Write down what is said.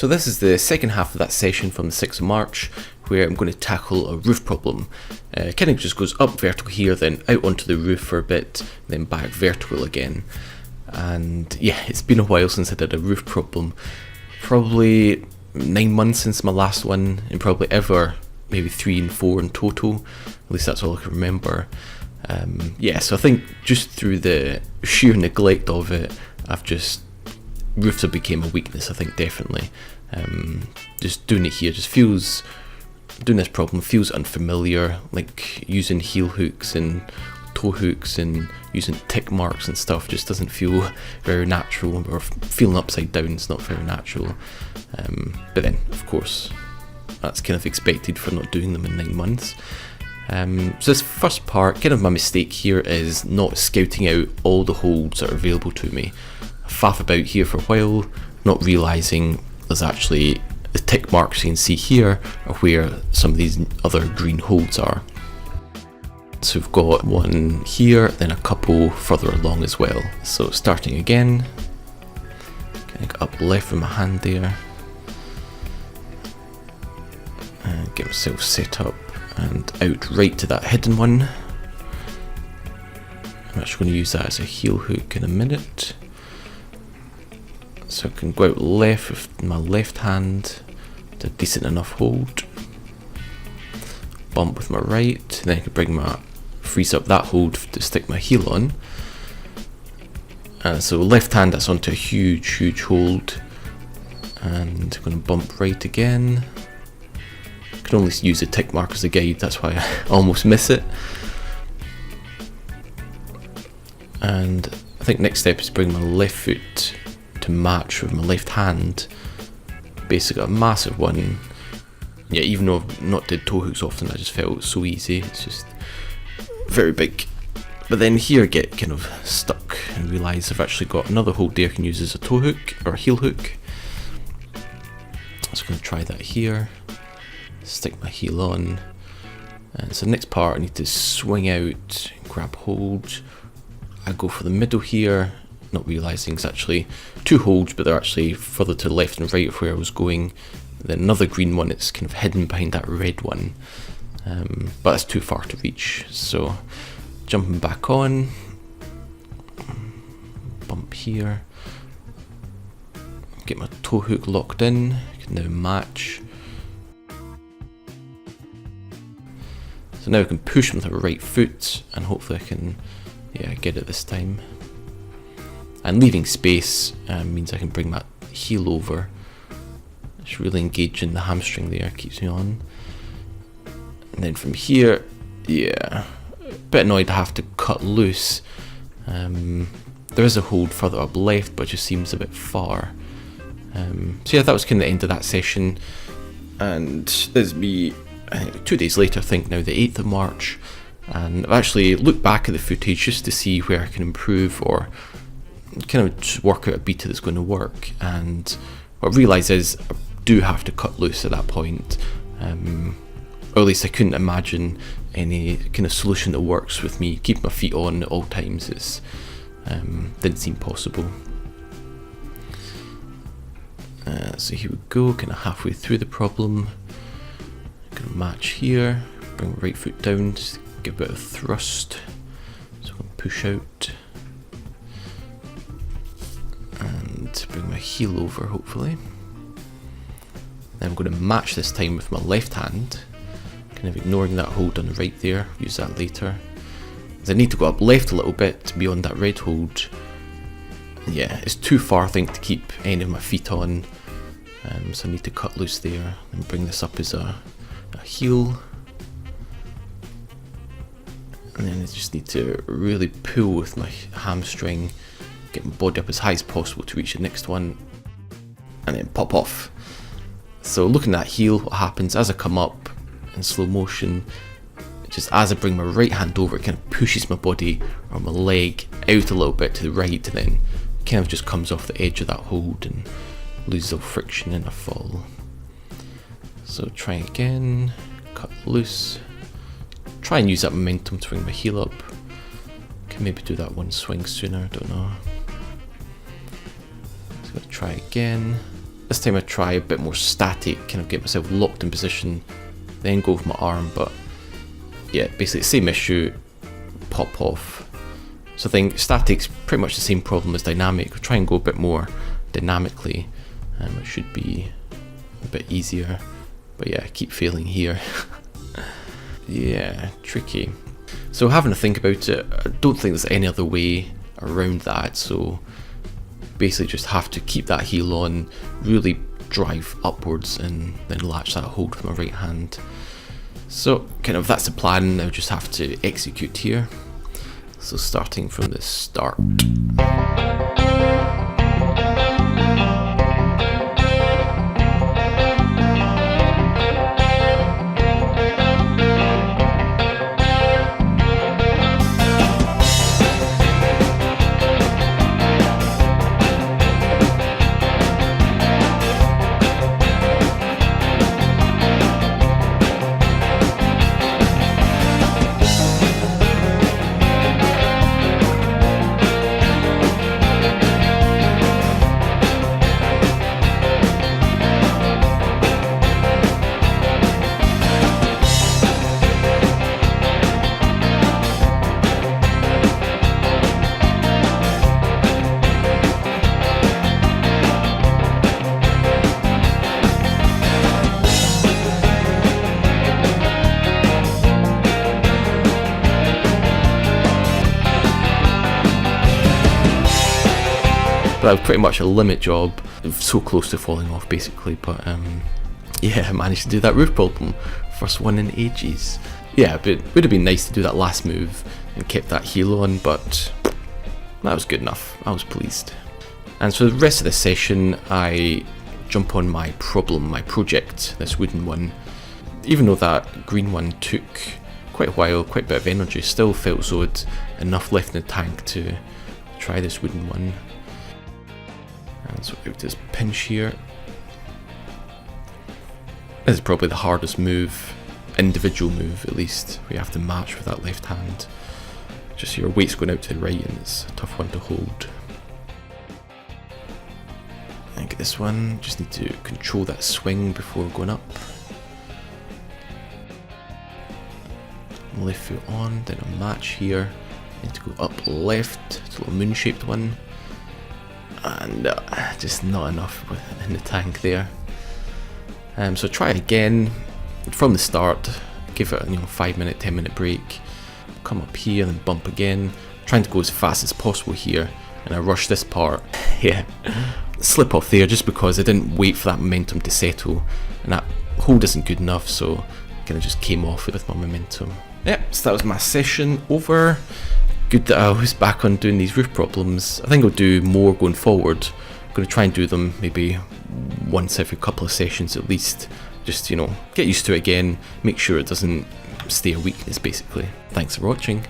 So this is the second half of that session from the 6th of March, where I'm going to tackle a roof problem. Kind of just goes up vertical here, then out onto the roof for a bit, then back vertical again. And yeah, it's been a while since I did a roof problem. Probably 9 months since my last one, and probably ever maybe 3 and 4 in total. At least that's all I can remember. Yeah, so I think just through the sheer neglect of it, roofs have become a weakness, I think, definitely. Just doing it here doing this problem feels unfamiliar, like using heel hooks and toe hooks and using tick marks and stuff just doesn't feel very natural, or feeling upside down is not very natural. But then, of course, that's kind of expected for not doing them in 9 months. So this first part, kind of my mistake here, is not scouting out all the holds that are available to me. I faff about here for a while, not realising there's actually the tick marks you can see here are where some of these other green holds are. So we've got one here, then a couple further along as well. So starting again, kind of up left with my hand there, and get myself set up and out right to that hidden one. I'm actually going to use that as a heel hook in a minute. So I can go out left with my left hand to a decent enough hold. Bump with my right, then I can freeze up that hold to stick my heel on. So left hand, that's onto a huge hold. And I'm going to bump right again. Can only use the tick mark as a guide, that's why I almost miss it. And I think next step is bring my left foot to match with my left hand. Basically a massive one. Yeah, even though I've not did toe hooks often, I just felt so easy. It's just very big. But then here I get kind of stuck and realise I've actually got another hold there I can use as a toe hook or a heel hook. So I'm going to try that here. Stick my heel on, and so the next part I need to swing out, grab hold. I go for the middle here, not realising it's actually 2 holds, but they're actually further to the left and right of where I was going. Then another green one, it's kind of hidden behind that red one, but that's too far to reach. So jumping back on, bump here, get my toe hook locked in, can now match. So now I can push with the right foot, and hopefully I can get it this time. And leaving space means I can bring that heel over. Just really engaging the hamstring there, keeps me on. And then from here, yeah, a bit annoyed I have to cut loose. There is a hold further up left, but it just seems a bit far. So yeah, that was kind of the end of that session. And there's me, I think 2 days later, I think now the 8th of March, and I've actually looked back at the footage just to see where I can improve or kind of just work out a beta that's going to work. And what I realised is I do have to cut loose at that point, or at least I couldn't imagine any kind of solution that works with me keeping my feet on at all times. It didn't seem possible. So here we go, kind of halfway through the problem. Gonna match here, bring my right foot down, just give a bit of thrust, so I can push out, and bring my heel over hopefully. Then I'm going to match this time with my left hand, kind of ignoring that hold on the right there, use that later. As I need to go up left a little bit to be on that red hold. Yeah, it's too far I think to keep any of my feet on, so I need to cut loose there and bring this up as a heel. And then I just need to really pull with my hamstring, get my body up as high as possible to reach the next one, and then pop off. So looking at that heel, what happens as I come up in slow motion, just as I bring my right hand over, it kind of pushes my body or my leg out a little bit to the right, and then it kind of just comes off the edge of that hold and loses all friction in a fall. So try again, cut loose, try and use that momentum to bring my heel up. Can maybe do that one swing sooner, I don't know. So try again, this time I try a bit more static, kind of get myself locked in position, then go with my arm, but yeah, basically same issue, pop off. So I think static's pretty much the same problem as dynamic. We'll try and go a bit more dynamically, it should be a bit easier, but yeah, I keep failing here. Yeah, tricky. So having to think about it, I don't think there's any other way around that, so basically just have to keep that heel on, really drive upwards and then latch that hold with my right hand. So kind of that's the plan, I'll just have to execute here. So starting from the start. But that was pretty much a limit job, so close to falling off basically, but yeah, I managed to do that roof problem, first one in ages. Yeah, but it would have been nice to do that last move and kept that heel on, but that was good enough, I was pleased. And so the rest of the session I jump on my problem, my project, this wooden one. Even though that green one took quite a while, quite a bit of energy, still felt as though it had enough left in the tank to try this wooden one. And so out this pinch here. This is probably the hardest move, individual move at least, where you have to match with that left hand. Just your weight's going out to the right and it's a tough one to hold. I think this one, just need to control that swing before going up. Left foot on, then a match here. Need to go up left, it's a little moon shaped one. And just not enough in the tank there. So try again from the start, give it a 5 minute, 10 minute break, come up here and then bump again, trying to go as fast as possible here, and I rush this part. Yeah, slip off there just because I didn't wait for that momentum to settle, and that hold isn't good enough, so kind of just came off with my momentum. Yep, so that was my session over. Good that I was back on doing these roof problems. I think I'll do more going forward. I'm going to try and do them maybe once every couple of sessions at least. Just, get used to it again, make sure it doesn't stay a weakness basically. Thanks for watching.